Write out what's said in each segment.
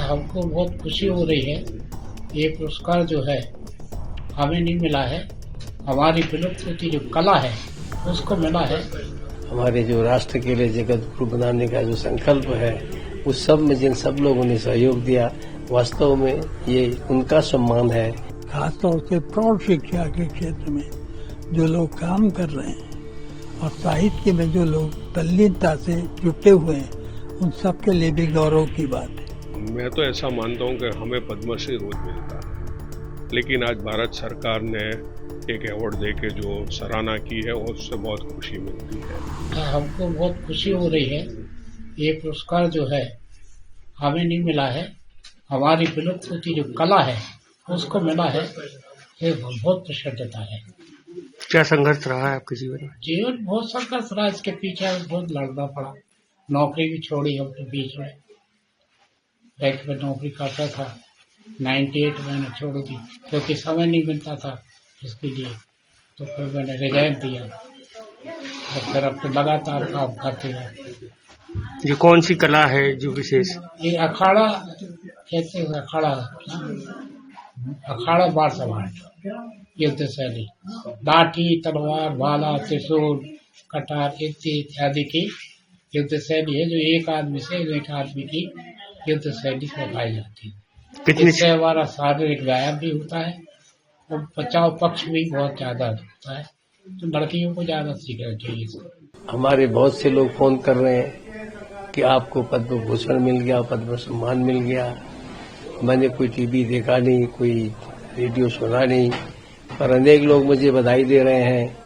हमको बहुत खुशी हो रही है। ये पुरस्कार जो है हमें नहीं मिला है, हमारी विलुप्त होती जो कला है उसको मिला है। हमारे जो राष्ट्र के लिए जगत गुरु बनाने का जो संकल्प है, उस सब में जिन सब लोगों ने सहयोग दिया, वास्तव में ये उनका सम्मान है। खासतौर से प्रौढ़ शिक्षा के क्षेत्र में जो लोग काम कर रहे हैं और साहित्य में जो लोग तल्लीनता से जुटे हुए हैं, उन सब के लिए भी गौरव की बात है। मैं तो ऐसा मानता हूं कि हमें पद्मश्री रोज मिलता है, लेकिन आज भारत सरकार ने एक अवार्ड देके जो सराहना की है और उससे बहुत खुशी मिलती है। हमको बहुत खुशी हो रही है। ये पुरस्कार जो है हमें नहीं मिला है, हमारी विलुप्त होती जो कला है उसको मिला है। ये बहुत प्रसन्नता है। क्या संघर्ष रहा है आपके जीवन में? जीवन बहुत संघर्ष रहा, इसके पीछे बहुत लड़ना पड़ा। नौकरी भी छोड़ी हम तो बीच में, बैंक में नौकरी करता था। 98 मैंने छोड़ दी क्योंकि समय नहीं मिलता था इसके लिए, तो फिर मैंने रिजाइन दिया और फिर अब तो लगातार काम करते रहे। ये कौन सी कला है जो विशेष? ये अखाड़ा कहते हैं, अखाड़ा बाढ़ समाट युद्ध शैली, लाठी तलवार भाला त्रिशूल कटार इत्यादि की युद्ध शैली है जो एक आदमी से एक आदमी की युद्ध शैली सिखाई जाती है। इससे हमारा शारीरिक व्यायाम भी होता है और बचाव पक्ष भी बहुत ज्यादा होता है, तो लड़कियों को ज्यादा सीखना चाहिए। हमारे बहुत से लोग फोन कर रहे हैं कि आपको पद्म भूषण मिल गया, पद्म सम्मान मिल गया। मैंने कोई टीवी देखा नहीं, कोई रेडियो सुना नहीं, पर अनेक लोग मुझे बधाई दे रहे हैं।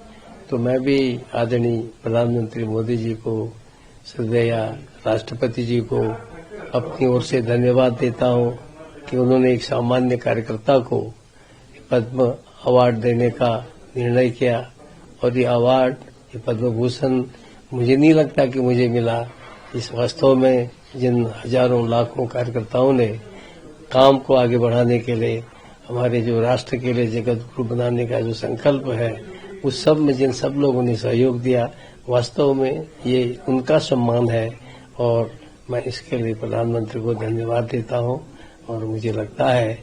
तो मैं भी आदरणीय प्रधानमंत्री मोदी जी को, श्रद्धेय राष्ट्रपति जी को अपनी ओर से धन्यवाद देता हूं कि उन्होंने एक सामान्य कार्यकर्ता को पद्म अवार्ड देने का निर्णय किया। और ये अवार्ड, ये पद्म भूषण मुझे नहीं लगता कि मुझे मिला। इस वास्तव में जिन हजारों लाखों कार्यकर्ताओं ने काम को आगे बढ़ाने के लिए, हमारे जो राष्ट्र के लिए जगत गुरु बनाने का जो संकल्प है, उस सब में जिन सब लोगों ने सहयोग दिया, वास्तव में ये उनका सम्मान है। और मैं इसके लिए प्रधानमंत्री को धन्यवाद देता हूं। और मुझे लगता है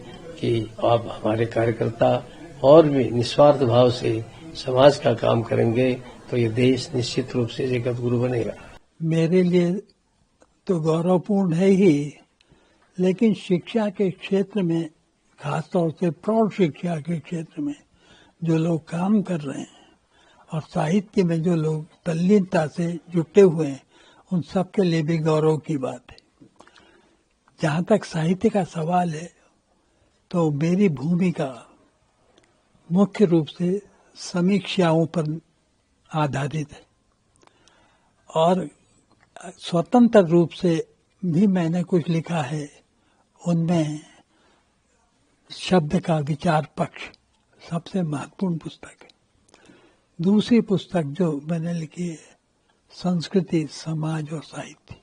कि आप हमारे कार्यकर्ता और भी निस्वार्थ भाव से समाज का काम करेंगे तो ये देश निश्चित रूप से जगत गुरु बनेगा। मेरे लिए तो गौरवपूर्ण है ही, लेकिन शिक्षा के क्षेत्र में, खासतौर से प्रौढ़ शिक्षा के क्षेत्र में जो लोग काम कर रहे हैं और साहित्य में जो लोग तल्लीनता से जुटे हुए हैं, उन सब के लिए भी गौरव की बात है। जहाँ तक साहित्य का सवाल है, तो मेरी भूमिका मुख्य रूप से समीक्षाओं पर आधारित है और स्वतंत्र रूप से भी मैंने कुछ लिखा है। उनमें शब्द का विचार पक्ष सबसे महत्वपूर्ण पुस्तक है। दूसरी पुस्तक जो मैंने लिखी है, संस्कृति, समाज और साहित्य,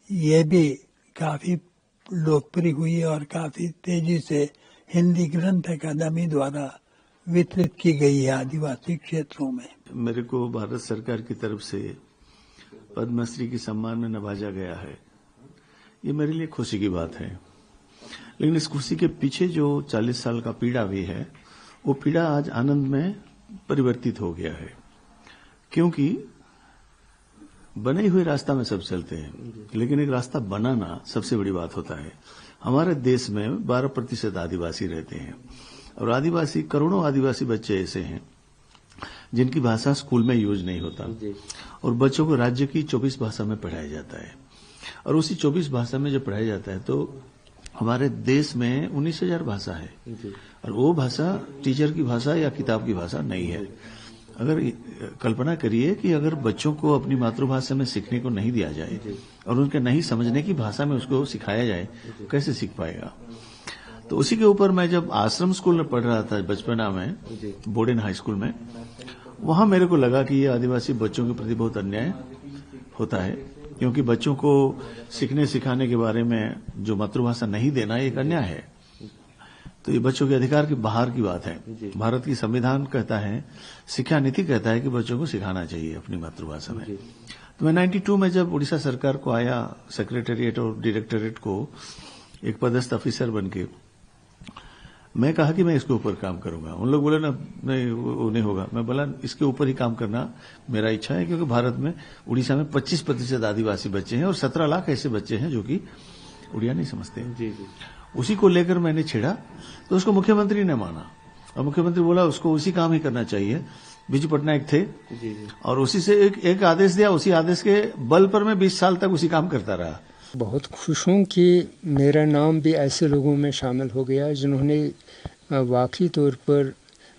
ये भी काफी लोकप्रिय हुई और काफी तेजी से हिंदी ग्रंथ अकादमी द्वारा वितरित की गई है आदिवासी क्षेत्रों में। मेरे को भारत सरकार की तरफ से पद्मश्री के सम्मान में नवाजा गया है। ये मेरे लिए खुशी की बात है, लेकिन इस खुशी के पीछे जो 40 साल का पीड़ा भी है, वो पीड़ा आज आनंद में परिवर्तित हो गया है। क्योंकि बने हुए रास्ता में सब चलते हैं, लेकिन एक रास्ता बनाना सबसे बड़ी बात होता है। हमारे देश में 12% आदिवासी रहते हैं और आदिवासी, करोड़ों आदिवासी बच्चे ऐसे हैं जिनकी भाषा स्कूल में यूज नहीं होता और बच्चों को राज्य की 24 भाषा में पढ़ाया जाता है। और उसी 24 भाषा में जब पढ़ाया जाता है तो हमारे देश में 19,000 भाषा है और वो भाषा टीचर की भाषा या किताब की भाषा नहीं है। अगर कल्पना करिए कि अगर बच्चों को अपनी मातृभाषा में सीखने को नहीं दिया जाए और उनके नहीं समझने की भाषा में उसको सिखाया जाए, कैसे सीख पाएगा। तो उसी के ऊपर मैं जब आश्रम स्कूल में पढ़ रहा था बचपना में, बोर्डिंग हाई स्कूल में, वहां मेरे को लगा कि ये आदिवासी बच्चों के प्रति बहुत अन्याय होता है, क्योंकि बच्चों को सीखने सिखाने के बारे में जो मातृभाषा नहीं देना एक अन्याय है। तो ये बच्चों के अधिकार के बाहर की बात है। भारत की संविधान कहता है, शिक्षा नीति कहता है कि बच्चों को सिखाना चाहिए अपनी मातृभाषा में। तो मैं 92 में जब उड़ीसा सरकार को आया, सेक्रेटेरिएट और डायरेक्टरेट को, एक पदस्थ ऑफिसर बन के मैं कहा कि मैं इसके ऊपर काम करूंगा। उन लोग बोले ना नहीं वो नहीं होगा। मैं बोला इसके ऊपर ही काम करना मेरा इच्छा है, क्योंकि भारत में उड़ीसा में 25% आदिवासी बच्चे हैं और 17 लाख ऐसे बच्चे हैं जो कि उड़िया नहीं समझते हैं। जी। उसी को लेकर मैंने छेड़ा तो उसको मुख्यमंत्री ने माना और मुख्यमंत्री बोला उसको उसी काम ही करना चाहिए। बिजू पटनायक थे जी। और उसी से एक आदेश दिया, उसी आदेश के बल पर मैं 20 साल तक उसी काम करता रहा। बहुत खुश हूँ कि मेरा नाम भी ऐसे लोगों में शामिल हो गया जिन्होंने वाकई तौर पर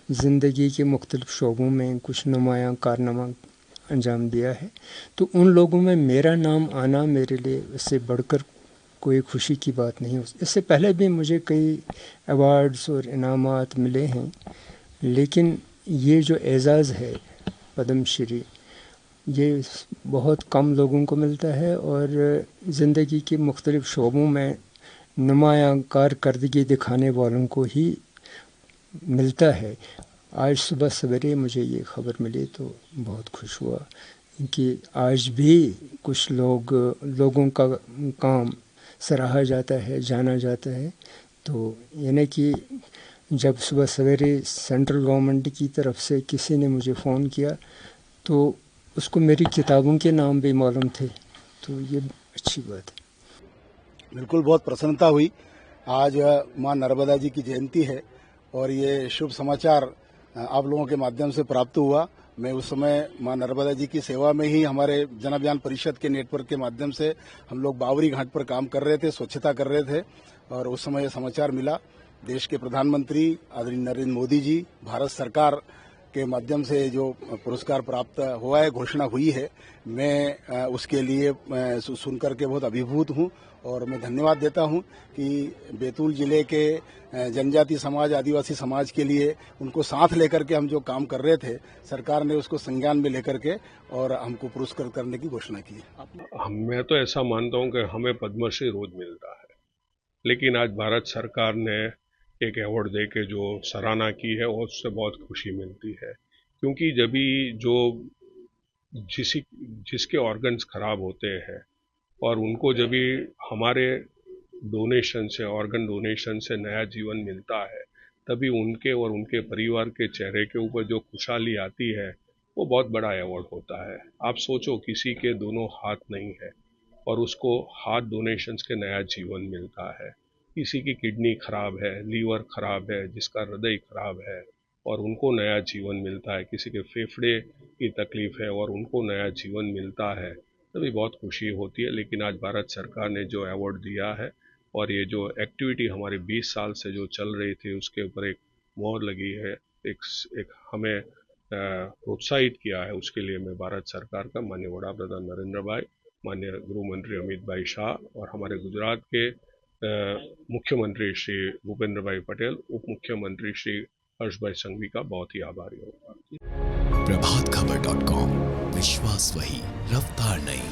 ज़िंदगी के मुख्तलिफ शोबों में कुछ नुमायाँ कारनामा अंजाम दिया है। तो उन लोगों में मेरा नाम आना मेरे लिए इससे बढ़कर कोई खुशी की बात नहीं हो। इससे पहले भी मुझे कई अवार्ड्स और इनामात मिले हैं, लेकिन ये जो एज़ाज़ है पद्मश्री, ये बहुत कम लोगों को मिलता है और ज़िंदगी के मुख्तलिफ शोबों में नुमायाँ कारकर्दगी दिखाने वालों को ही मिलता है। आज सुबह सवेरे मुझे ये खबर मिली तो बहुत खुश हुआ कि आज भी कुछ लोगों का काम सराहा जाता है, जाना जाता है। तो यानी कि जब सुबह सवेरे सेंट्रल गवर्नमेंट की तरफ से किसी ने मुझे फ़ोन किया तो उसको मेरी किताबों के नाम भी मालूम थे, तो ये अच्छी बात है। बिल्कुल बहुत प्रसन्नता हुई। आज माँ नर्मदा जी की जयंती है और ये शुभ समाचार आप लोगों के माध्यम से प्राप्त हुआ। मैं उस समय माँ नर्मदा जी की सेवा में ही हमारे जन अभियान परिषद के नेटवर्क के माध्यम से हम लोग बावरी घाट पर काम कर रहे थे, स्वच्छता कर रहे थे और उस समय ये समाचार मिला। देश के प्रधानमंत्री आदरणीय नरेंद्र मोदी जी, भारत सरकार के माध्यम से जो पुरस्कार प्राप्त हुआ है, घोषणा हुई है, मैं उसके लिए सुनकर के बहुत अभिभूत हूं और मैं धन्यवाद देता हूं कि बैतूल जिले के जनजाति समाज, आदिवासी समाज के लिए उनको साथ लेकर के हम जो काम कर रहे थे, सरकार ने उसको संज्ञान में लेकर के और हमको पुरस्कृत करने की घोषणा की है। मैं तो ऐसा मानता हूं कि हमें पद्मश्री रोज मिलता है, लेकिन आज भारत सरकार ने एक अवार्ड दे के जो सराहना की है और उससे बहुत खुशी मिलती है, क्योंकि जब भी जो जिसके ऑर्गन्स खराब होते हैं और उनको जब भी हमारे डोनेशन से, ऑर्गन डोनेशन से नया जीवन मिलता है, तभी उनके और उनके परिवार के चेहरे के ऊपर जो खुशहाली आती है वो बहुत बड़ा अवार्ड होता है। आप सोचो किसी के दोनों हाथ नहीं है और उसको हार्ट डोनेशंस के नया जीवन मिलता है। किसी की किडनी खराब है, लीवर खराब है, जिसका हृदय खराब है और उनको नया जीवन मिलता है। किसी के फेफड़े की तकलीफ है और उनको नया जीवन मिलता है, तभी बहुत खुशी होती है। लेकिन आज भारत सरकार ने जो अवार्ड दिया है और ये जो एक्टिविटी हमारे 20 साल से जो चल रही थी उसके ऊपर एक मोहर लगी है, एक हमें प्रोत्साहित किया है, उसके लिए मैं भारत सरकार का माननीय वड़ा प्रधान नरेंद्र भाई, माननीय गृह मंत्री अमित भाई शाह और हमारे गुजरात के मुख्यमंत्री श्री भूपेंद्र भाई पटेल, उप मुख्यमंत्री श्री हर्ष भाई संघवी का बहुत ही आभारी हूँ। प्रभातखबर.com, विश्वास वही, रफ्तार नहीं।